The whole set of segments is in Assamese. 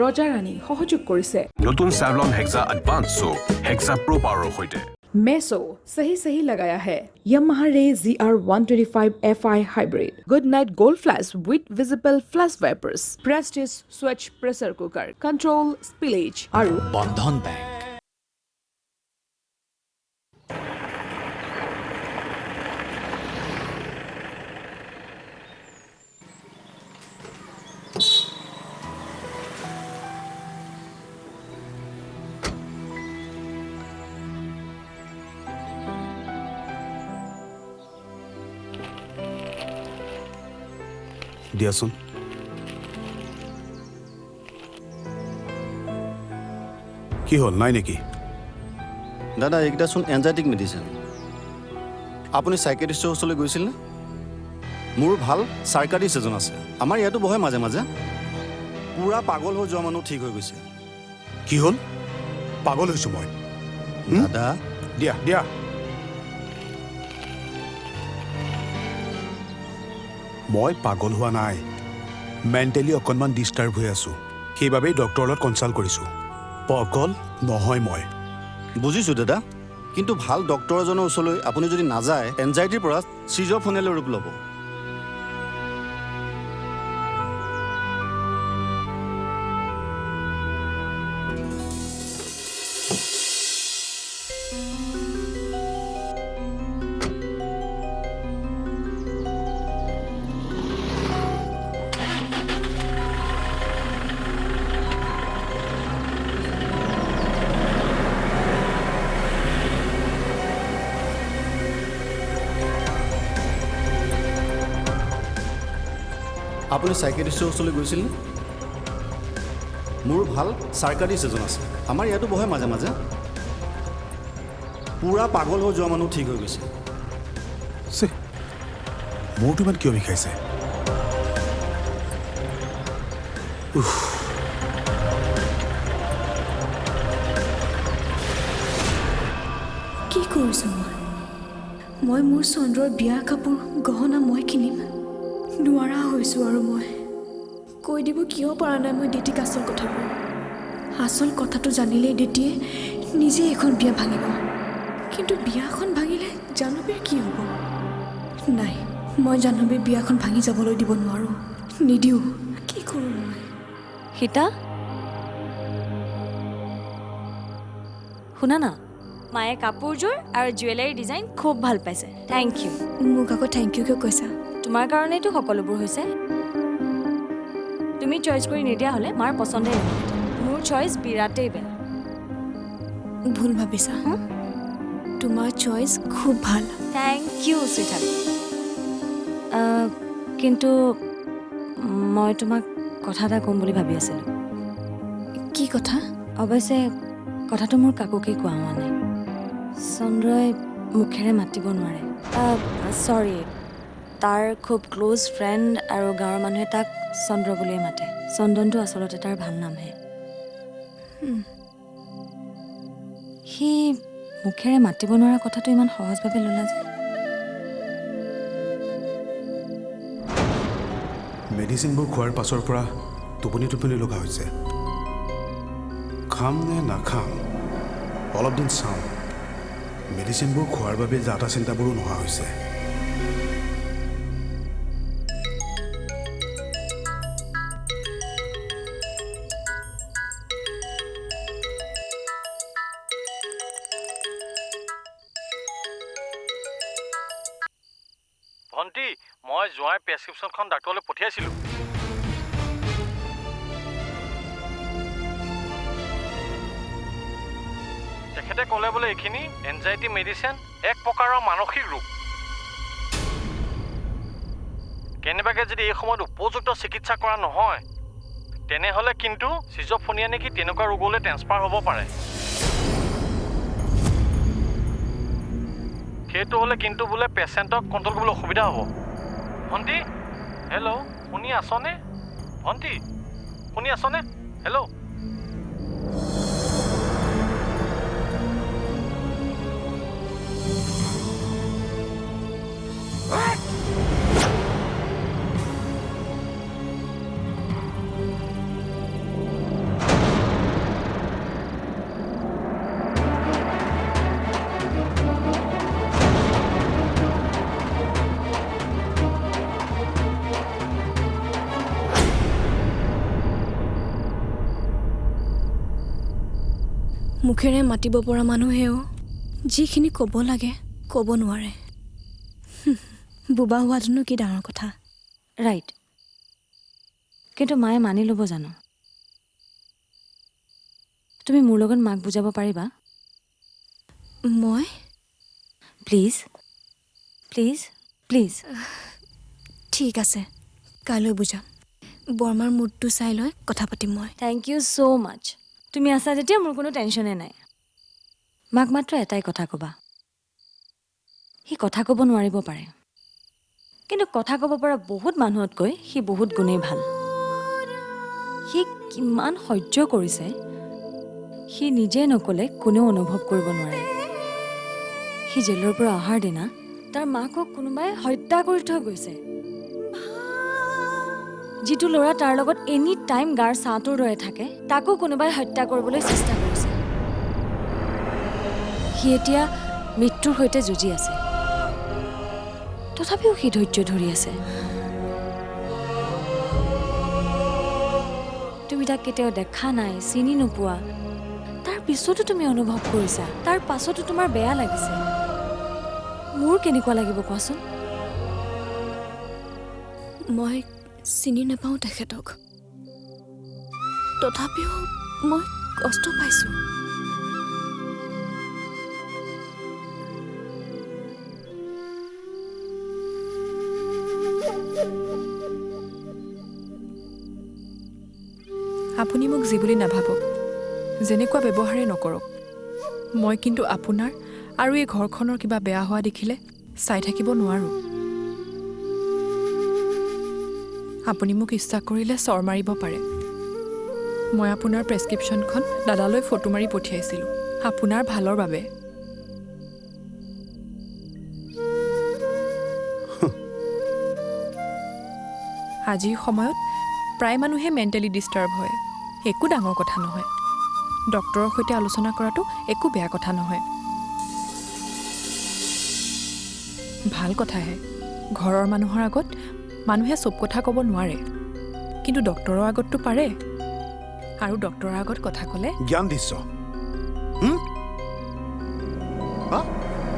ৰজা ৰাণী সহযোগ কৰিছে নতুন Savlon Hexa Advanced Soap Hexa Pro Power সৈতে मेसो सही लगाया है Yamaha Ray ZR125 FI Hybrid Good Night Gold Flash with visible flash wipers Prestige Switch Pressure Cooker Control Spillage আৰু বন্ধন বেংক দিয়াচোন কি হ'ল নাই নেকি দাদা এইকেইটাচোন এনজাইটিক মেডিচিন আপুনি চাইকেট্ৰিষ্টৰ ওচৰলৈ গৈছিল নে মোৰ ভাল চাৰ্কাটিষ্ট এজন আছে আমাৰ ইয়াতো বহে মাজে মাজে পুৰা পাগল হৈ যোৱা মানুহ ঠিক হৈ গৈছে কি হ'ল পাগল হৈছো মই দাদা দিয়া দিয়া মই পাগল হোৱা নাই মেণ্টেলি অকণমান ডিষ্টাৰ্ব হৈ আছোঁ সেইবাবেই ডক্টৰৰ লগত কনচাল্ট কৰিছোঁ পাগল নহয় মই বুজিছোঁ দাদা কিন্তু ভাল ডক্টৰ এজনৰ ওচৰলৈ আপুনি যদি নাযায় এনজাইটিৰ পৰা চিজফ্ৰেনিয়ালৈ ৰূপ ল'ব আপুনি চাইকেট্ৰিষ্টৰ ওচৰলৈ গৈছিল নে মোৰ ভাল চাৰ্কাটিষ্ট এজন আছে আমাৰ ইয়াতো বহে মাজে মাজে পুৰা পাগল হৈ যোৱা মানুহ ঠিক হৈ গৈছে মোৰতো ইমান কিয় বিষাইছে কি কৰিছোঁ মই মোৰ চন্দ্ৰৰ বিয়া কাপোৰ গহনা মই কিনিম নোৱাৰা হৈছোঁ আৰু মই কৈ দিব কিয় পৰা নাই মই ডেটিক আচল কথাটো জানিলেই ডেটিয়ে নিজে এখন বিয়া ভাঙিব কিন্তু বিয়াখন ভাঙিলে জাহ্নৱীৰ কি হ'ব নাই মই জাহ্নৱীৰ বিয়াখন ভাঙি যাবলৈ দিব নোৱাৰোঁ নিদিওঁ কি কৰোঁ মই সীতা শুনা না মায়ে কাপোৰযোৰ আৰু জুৱেলাৰী ডিজাইন খুব ভাল পাইছে থেংক ইউ মোক আকৌ থেংক ইউ কিয় কৈছা তোমাৰ কাৰণেইতো সকলোবোৰ হৈছে তুমি চইচ কৰি নিদিয়া হ'লে মাৰ পচন্দই নহয় মোৰ চইচ বিৰাটেই বেয়া ভুল ভাবিছা তোমাৰ চইচ খুব ভাল থেংক ইউ সুইটাৰ কিন্তু মই তোমাক কথা এটা ক'ম বুলি ভাবি আছিলোঁ কি কথা অৱশ্যে কথাটো মোৰ কাকোকেই কোৱা হোৱা নাই চন্দ্ৰই মুখেৰে মাতিব নোৱাৰে চৰি তাৰ খুব ক্ল'জ ফ্ৰেণ্ড আৰু গাঁৱৰ মানুহে তাক চন্দ্ৰ বুলিয়ে মাতে চন্দনটো আচলতে তাৰ ভাল নামহে সি মুখেৰে মাতিব নোৱাৰা কথাটো ইমান সহজভাৱে ল'লা যে মেডিচিনবোৰ খোৱাৰ পাছৰ পৰা টোপনি লগা হৈছে খাম নে নাখাম অলপ দিন চাওঁ মেডিচিনবোৰ খোৱাৰ বাবে যাতা চিন্তাবোৰো নোহোৱা হৈছে ভণ্টি মই যোৱাৰ প্ৰেছক্ৰিপশ্যনখন ডাক্তৰলৈ পঠিয়াইছিলোঁ তেখেতে ক'লে বোলে এইখিনি এনজাইটি মেডিচিন এক প্ৰকাৰৰ মানসিক ৰোগ কেনেবাকৈ যদি এই সময়ত উপযুক্ত চিকিৎসা কৰা নহয় তেনেহ'লে কিন্তু চিজফ্ৰেনিয়া নেকি তেনেকুৱা ৰোগলৈ ট্ৰেন্সফাৰ হ'ব পাৰে সেইটো হ'লে কিন্তু বোলে পেচেণ্টক কণ্ট্ৰল কৰিবলৈ অসুবিধা হ'ব ভণ্টি হেল্ল' শুনি আছনে ভণ্টি শুনি আছনে হেল্ল' মুখেৰে মাতিব পৰা মানুহেও যিখিনি ক'ব লাগে ক'ব নোৱাৰে। বোবা হোৱাটোনো কি ডাঙৰ কথা। ৰাইট, কিন্তু মায়ে মানি ল'ব জানো? তুমি মোৰ লগত মাক বুজাব পাৰিবা? মই প্লিজ প্লিজ প্লিজ। ঠিক আছে, কাইলৈ বুজাম। বৰমাৰ মুডটো চাই লৈ কথা পাতিম মই। থেংক ইউ ছ' মাছ। তুমি আছা যেতিয়া মোৰ কোনো টেনশ্যনে নাই। মাক মাত্ৰ এটাই কথা ক'বা, সি কথা ক'ব নোৱাৰিব পাৰে, কিন্তু কথা ক'ব পৰা বহুত মানুহতকৈ সি বহুত গুণেই ভাল। সি কিমান সহ্য কৰিছে সি নিজে নক'লে কোনেও অনুভৱ কৰিব নোৱাৰে। সি জেলৰ পৰা অহাৰ দিনা তাৰ মাকক কোনোবাই হত্যা কৰি থৈ গৈছে। যিটো ল'ৰা তাৰ লগত এনি টাইম গাৰ ছাঁটোৰ দৰে থাকে তাকো কোনোবাই হত্যা কৰিবলৈ চেষ্টা কৰিছে। সি এতিয়া মৃত্যুৰ সৈতে যুঁজি আছে, তথাপিও সি ধৈৰ্য ধৰি আছে। তুমি তাক কেতিয়াও দেখা নাই, চিনি নোপোৱা, তাৰ পিছতো তুমি অনুভৱ কৰিছা, তাৰ পাছতো তোমাৰ বেয়া লাগিছে। মোৰ কেনেকুৱা লাগিব কোৱাচোন? মই চিনি নাপাওঁ তেখেতক, তথাপিও মই কষ্ট পাইছোঁ। আপুনি মোক যি বুলি নাভাবক, যেনেকুৱা ব্যৱহাৰেই নকৰক, মই কিন্তু আপোনাৰ আৰু এই ঘৰখনৰ কিবা বেয়া হোৱা দেখিলে চাই থাকিব নোৱাৰোঁ। আপুনি মোক ইচ্ছা কৰিলে চৰ মাৰিব পাৰে। মই আপোনাৰ প্ৰেছক্ৰিপশ্যনখন দাদালৈ ফটো মাৰি পঠিয়াইছিলোঁ আপোনাৰ ভালৰ বাবে। আজিৰ সময়ত প্ৰায় মানুহে মেণ্টেলি ডিষ্টাৰ্ব হয়, একো ডাঙৰ কথা নহয়। ডক্টৰৰ সৈতে আলোচনা কৰাটো একো বেয়া কথা নহয়, ভাল কথাহে। ঘৰৰ মানুহৰ আগত মানুহে চব কথা ক'ব নোৱাৰে, কিন্তু ডক্টৰৰ আগততো পাৰে। আৰু ডক্টৰৰ আগত কথা ক'লে জ্ঞান দিছ,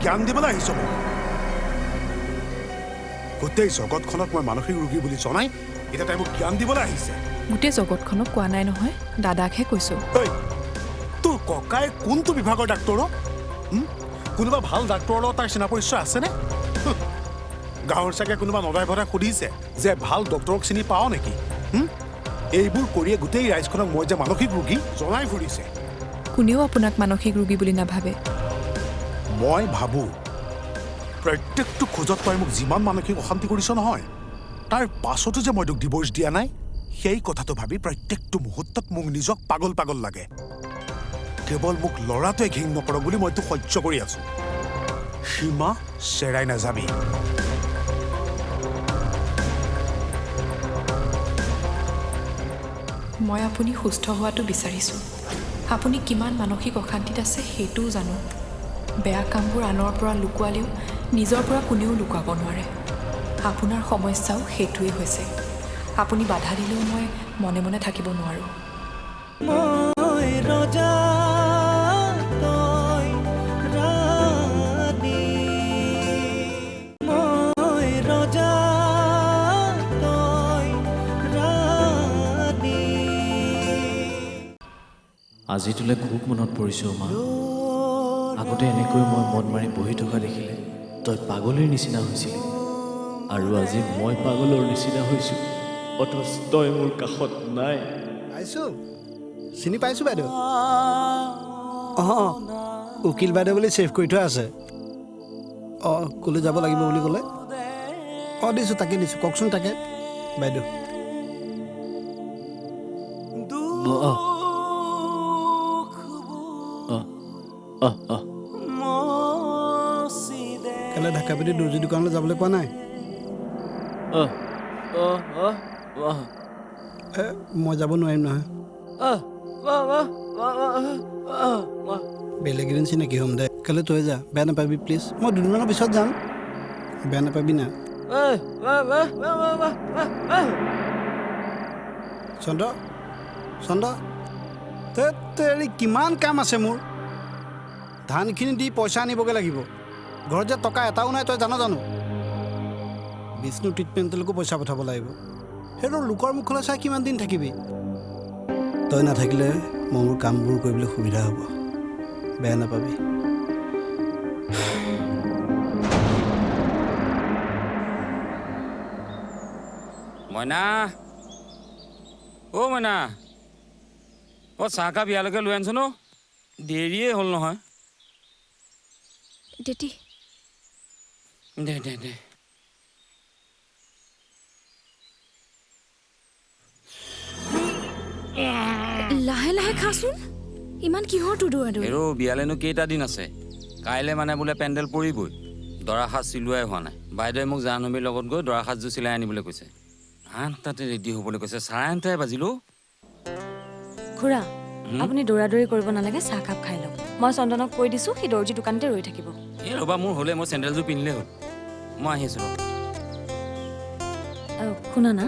জ্ঞান দিবলৈ আহিছ মোক। গোটেই জগতখনক মই মানসিক ৰোগী বুলি জনাই এতিয়া তাই মোক জ্ঞান দিবলৈ আহিছে। গোটেই জগতখনক কোৱা নাই নহয়, দাদাকহে কৈছোঁ। তোৰ ককাই কোনটো বিভাগৰ ডাক্তৰ? কোনোবা ভাল ডাক্তৰৰ লগত তাৰ চিনা পৰিচয় আছেনে? গাঁৱৰ চাগে কোনোবা নদাই ভদাই সুধিছে যে ভাল ডক্তৰক চিনি পাওঁ নেকি? এইবোৰ কৰিয়ে গোটেই ৰাইজখনক মই যে মানসিক ৰোগী জনাই ফুৰিছে। কোনেও আপোনাক মানসিক ৰোগী বুলি নাভাবে। মই ভাবোঁ প্ৰত্যেকটো খোজত তই মোক যিমান মানসিক অশান্তি কৰিছ নহয়, তাৰ পাছতো যে মই তোক ডিভ'ৰ্চ দিয়া নাই, সেই কথাটো ভাবি প্ৰত্যেকটো মুহূৰ্তত মোক নিজক পাগল পাগল লাগে। কেৱল মোক ল'ৰাটোৱে ঘিং নকৰক বুলি মই তোক সহ্য কৰি আছোঁ। সীমা চেৰাই নাযাবি। মই আপুনি সুস্থ হোৱাটো বিচাৰিছোঁ। আপুনি কিমান মানসিক অশান্তিত আছে সেইটোও জানো। বেয়া কামবোৰ আনৰ পৰা লুকুৱালেও নিজৰ পৰা কোনেও লুকুৱাব নোৱাৰে। আপোনাৰ সমস্যাও সেইটোৱেই হৈছে। আপুনি বাধা দিলেও মই মনে মনে থাকিব নোৱাৰোঁ। আজি তোলে খুব মনত পৰিছে মা। আগতে এনেকৈ মই মন মাৰি বহি থকা দেখিলে তই পাগলীৰ নিচিনা হৈছিলি, আৰু আজি মই পাগলৰ নিচিনা হৈছোঁ, অথচ তই মোৰ কাষত নাই। পাইছোঁ, চিনি পাইছোঁ বাইদেউ। অঁ, উকিল বাইদেউ বুলি ছেভ কৰি থোৱা আছে। অঁ, ক'লৈ যাব লাগিব বুলি ক'লে? অঁ, দিছোঁ, তাকে দিছোঁ। কওকচোন তাকে বাইদেউ। কাইলৈ ঢাকাপতি দৰ্জী দোকানলৈ যাবলৈ কোৱা নাই? মই যাব নোৱাৰিম নহয়। বেলেগ এদিন চিনাকি হ'ম দে। কাইলৈ তই যা, বেয়া নাপাবি প্লিজ। মই দুদিনমানৰ পিছত যাম, বেয়া নাপাবি না। চন্দ্ৰ, চন্দ্ৰ, তেৰি কিমান কাম আছে মোৰ। ধানখিনি দি পইচা আনিবগৈ লাগিব ঘৰত যে টকা এটাও নাই তই জানো বিষ্ণু ট্ৰিটমেণ্টলৈকো পইচা পঠাব লাগিব সেইটো লোকৰ মুখলৈ চাই কিমান দিন থাকিবি তই নাথাকিলে মোৰ কামবোৰ কৰিবলৈ সুবিধা হ'ব বেয়া নাপাবি মইনা অ' মইনা অ' চাহকাপ ইয়ালৈকে লৈ আনিছো ন দেৰিয়ে হ'ল নহয় ডেটি দে দে দে লাহে লাহে খাচোন ইমান কিহৰ তো দৌৰা হেৰ' বিয়ালেনো কেইটা দিন আছে কাইলৈ মানে বোলে পেণ্ডেল পৰিবই দৰা সাজ চিলোৱাই হোৱা নাই বাইদেৱে মোক জাহ্নৱীৰ লগত গৈ দৰা সাজযোৰ চিলাই আনিবলৈ কৈছে 8টাতে ৰেডি হ'বলৈ কৈছে 9:30 বাজিলো খুৰা আপুনি দৌৰাদৌৰি কৰিব নালাগে চাহকাপ খাই লওক মই চন্দনক কৈ দিছোঁ সি দৰ্জী দোকানতে ৰৈ থাকিব এই ৰ'বা মোৰ হ'লে মই চেণ্ডেলযোৰ পিন্ধিলে হ'ল মই আহি আছোঁ শুনা না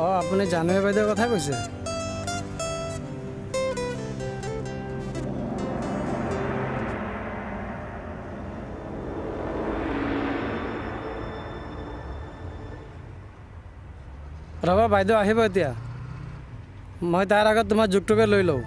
অঁ আপুনি জাহ্নৱী বাইদেউৰ কথা কৈছে ৰ'বা বাইদেউ আহিব এতিয়া মই তাৰ আগত তোমাৰ যুগটোকে লৈ লওঁ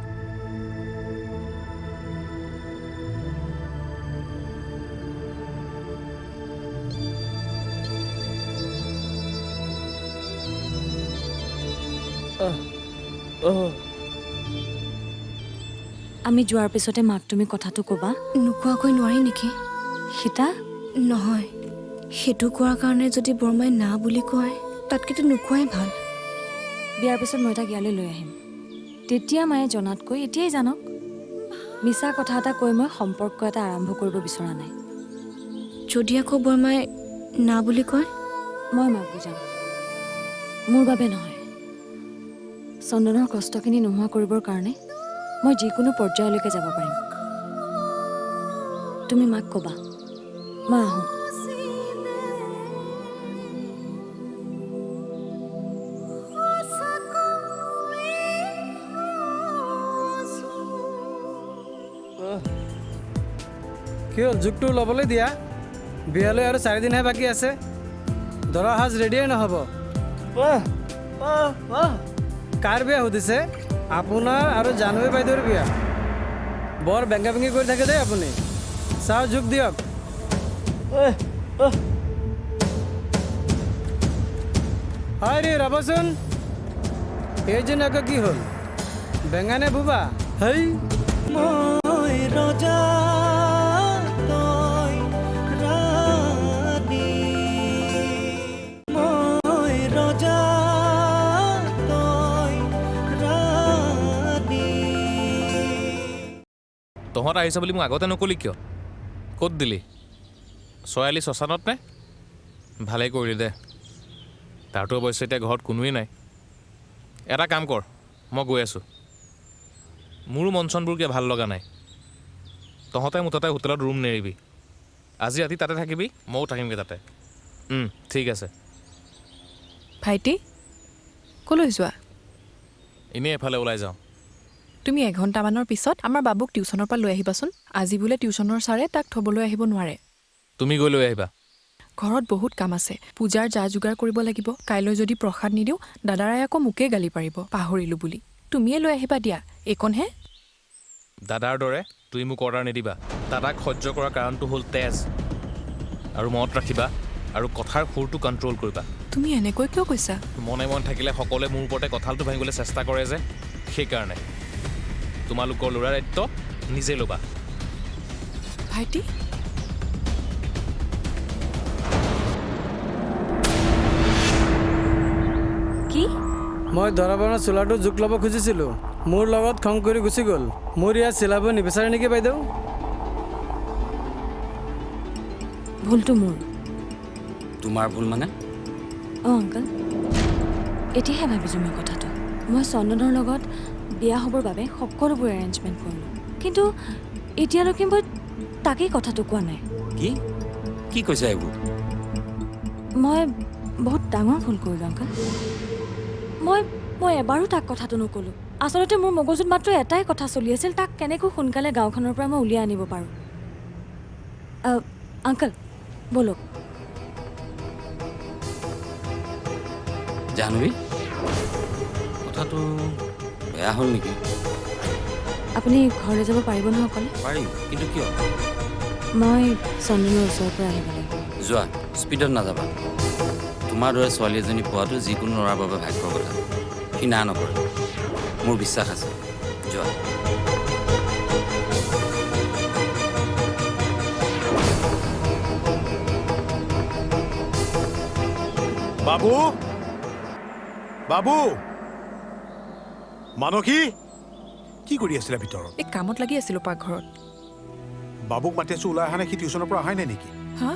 আমি যোৱাৰ পিছতে মাক তুমি কথাটো ক'বা নোকোৱাকৈ নোৱাৰি নেকি সীতা নহয় সেইটো কোৱাৰ কাৰণে যদি বৰমাই না বুলি কয় তাতকেতো নোকোৱাই ভাল বিয়াৰ পিছত মই তাক ইয়ালৈ লৈ আহিম তেতিয়া মায়ে জনাতকৈ এতিয়াই জানক মিছা কথা এটা কৈ মই সম্পৰ্ক এটা আৰম্ভ কৰিব বিচৰা নাই যদি আকৌ বৰমাই না বুলি কয় মই মাক বুজাম মোৰ বাবে নহয় চন্দনৰ কষ্টখিনি নোহোৱা কৰিবৰ কাৰণে মই যিকোনো পৰ্যায়লৈকে যাব পাৰিম তুমি মাক ক'বা মই আহোঁ কি হ'ল যুগটো ল'বলৈ দিয়া বিয়ালৈ আৰু 4 দিনহে বাকী আছে দৰা সাজ ৰেডিয়ে নহ'ব কাৰ বিয়া সুধিছে আপোনাৰ আৰু জাহ্নৱী বাইদেউৰ বিয়া বৰ বেংগা বেংগি কৰি থাকে দেই আপুনি চাওঁ যোগ দিয়ক হয় ৰে ৰ'বচোন এইজন আকৌ কি হ'ল বেঙা নে বুবা হেই মই ৰজা তহঁত আহিছ বুলি মোক আগতে নকলি কিয় ক'ত দিলি ছয়ালি শ্মশানত নে ভালেই কৰিলি দে তাৰতো অৱশ্যে এতিয়া ঘৰত কোনোৱেই নাই এটা কাম কৰ মই গৈ আছোঁ মোৰো মন চনবোৰ কিয় ভাল লগা নাই তহঁতে মুঠতে হোটেলত ৰুম নেৰিবি আজি ৰাতি তাতে থাকিবি ময়ো থাকিমগৈ তাতে ঠিক আছে ভাইটি ক'লৈ যোৱা এনেই এফালে ওলাই যাওঁ তুমি এঘণ্টামানৰ পিছত আমাৰ বাবুক টিউশ্যনৰ পৰা লৈ আহিবাচোন আজি বোলে টিউশ্যনৰ ছাৰে তাক থ'বলৈ আহিব নোৱাৰে তুমি গৈ লৈ আহিবা ঘৰত বহুত কাম আছে পূজাৰ যা যোগাৰ কৰিব লাগিব কাইলৈ যদি প্ৰসাদ নিদিওঁ দাদাৰাই আকৌ মোকেই গালি পাৰিব পাহৰিলোঁ বুলি তুমিয়ে লৈ আহিবা দিয়া এইকণহে দাদাৰ দৰে তুমি মোক অৰ্ডাৰ নিদিবা দাদাক সহ্য কৰাৰ কাৰণটো হ'ল তেজ আৰু মনত ৰাখিবা আৰু কথাৰ সুৰটো কণ্ট্ৰল কৰিবা তুমি এনেকৈ কিয় কৈছা মনে মন থাকিলে সকলোৱে মোৰ ওপৰতে কঁঠালটো ভাঙিবলৈ চেষ্টা কৰে যে সেইকাৰণে তোমালোকৰ ল'ৰাৰ দায়িত্ব নিজে ল'বা ভাইটি কি মই দৰাবৰণৰ চোলাটো জোখ ল'ব খুজিছিলোঁ মোৰ লগত খং কৰি গুচি গ'ল মোৰ ইয়াত চিলাব নিবিচাৰে নেকি বাইদেউ ভুলটো মোৰ তোমাৰ ভুল মানে অঁ আংকল এতিয়াহে ভাবিছোঁ মই কথাটো মই চন্দনৰ লগত বিয়া হ'বৰ বাবে সকলোবোৰ এৰেঞ্জমেণ্ট কৰিলোঁ কিন্তু এতিয়ালৈকে মই তাকেই কথাটো কোৱা নাই। কি কি কৈছে এইবোৰ? মই বহুত ডাঙৰ ভুল কৰিলোঁ আংকল। মই এবাৰো তাক কথাটো নক'লোঁ। আচলতে মোৰ মগজুত মাত্ৰ এটাই কথা চলি আছিল, তাক কেনেকৈ সোনকালে গাঁওখনৰ পৰা মই উলিয়াই আনিব পাৰোঁ। আংকল ব'লক। জাহ্নবী, কথাটো বেয়া হ'ল নেকি? আপুনি ঘৰলৈ যাব পাৰিব নহয় অকলে? পাৰিম, কিন্তু কিয়? মই চন্দনৰ ওচৰৰ পৰা আহিব লাগিব। যোৱা, স্পীডত নাযাবা। তোমাৰ দৰে ছোৱালী এজনী পোৱাটো যিকোনো ল'ৰাৰ বাবে ভাগ্যৰ কথা। সি না নকৰে, মোৰ বিশ্বাস আছে। যোৱা। বাবু বাবু মানসী কি কৰি আছিলা ভিতৰত? এই কামত লাগি আছিলোঁ পাকঘৰত। বাবুক মাতি আছো, ওলাই অহা নাই? সি টিউচনৰ পৰা অহাই নাই নেকি? হা?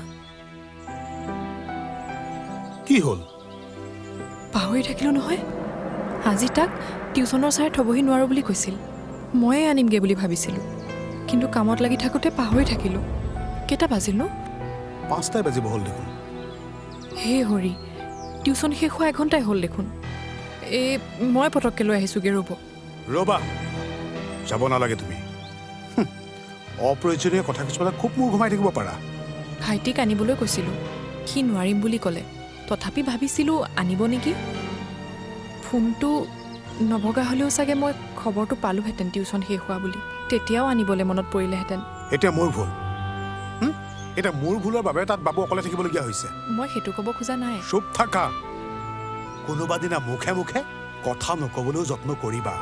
কি হ'ল? পাহৰি থাকিলোঁ নহয়। আজি তাক টিউচনৰ ছাৰে থ'বহি নোৱাৰোঁ বুলি কৈছিল। ময়ে আনিমগৈ বুলি ভাবিছিলোঁ, কিন্তু কামত লাগি থাকোঁতে পাহৰি থাকিলোঁ। কেইটা বাজিল নো? 5টাই বাজিব হ'ল দেখোন। হে হৰি, টিউচন শেষ হোৱা এঘণ্টাই হ'ল দেখোন। মই পটককৈ লৈ আহিছোঁগৈ, ৰ'ব। ৰ'বা, যাব নালাগে তুমি। অপ্ৰয়োজনীয় কথা কিছুমানে খুব মূৰ ঘুমাই থাকিব পাৰা। ভাইটিক আনিবলৈ কৈছিলোঁ, সি নোৱাৰিম বুলি ক'লে। তথাপি ভাবিছিলোঁ আনিব নেকি। ফোনটো নভগা হ'লেও চাগে মই খবৰটো পালোহেঁতেন টিউচন শেষ হোৱা বুলি। তেতিয়াও আনিবলৈ মনত পৰিলেহেঁতেন। এতিয়া মোৰ ভুল। এতিয়া মোৰ ভুলৰ বাবে তাত বাবু অকলে থাকিবলগীয়া হৈছে। মই সেইটো ক'ব খোজা নাই। চুপ থাকা। কোনোবা দিনা মুখে মুখে কথা নকবলৈও যত্ন কৰিবা।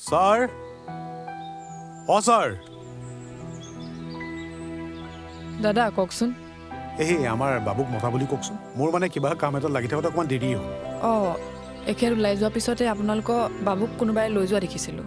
স্যাৰ, স্যাৰ, দাদা কওকচোন। এই আমাৰ বাবুক মতা বুলি কওকচোন। মোৰ মানে কিবা কাম এটা লাগি থাকোঁতে অকণমান দেৰি হ'ল। এখেত ওলাই যোৱাৰ পিছতে আপোনালোকৰ বাবুক কোনোবাই লৈ যোৱা দেখিছিলোঁ।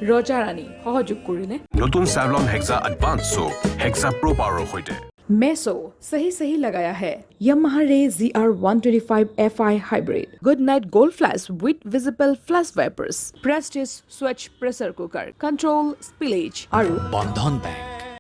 ৰজা ৰাণী সহযোগ কৰিলে নতুন Savlon Hexa Advanced Soap Hexa Pro Power সৈতে। मेसो सही लगाया है। Yamaha Ray ZR125 FI Hybrid. Good night gold flash with visible flash wipers. Prestige Switch pressure cooker. Control spillage. Aru Bandhan bank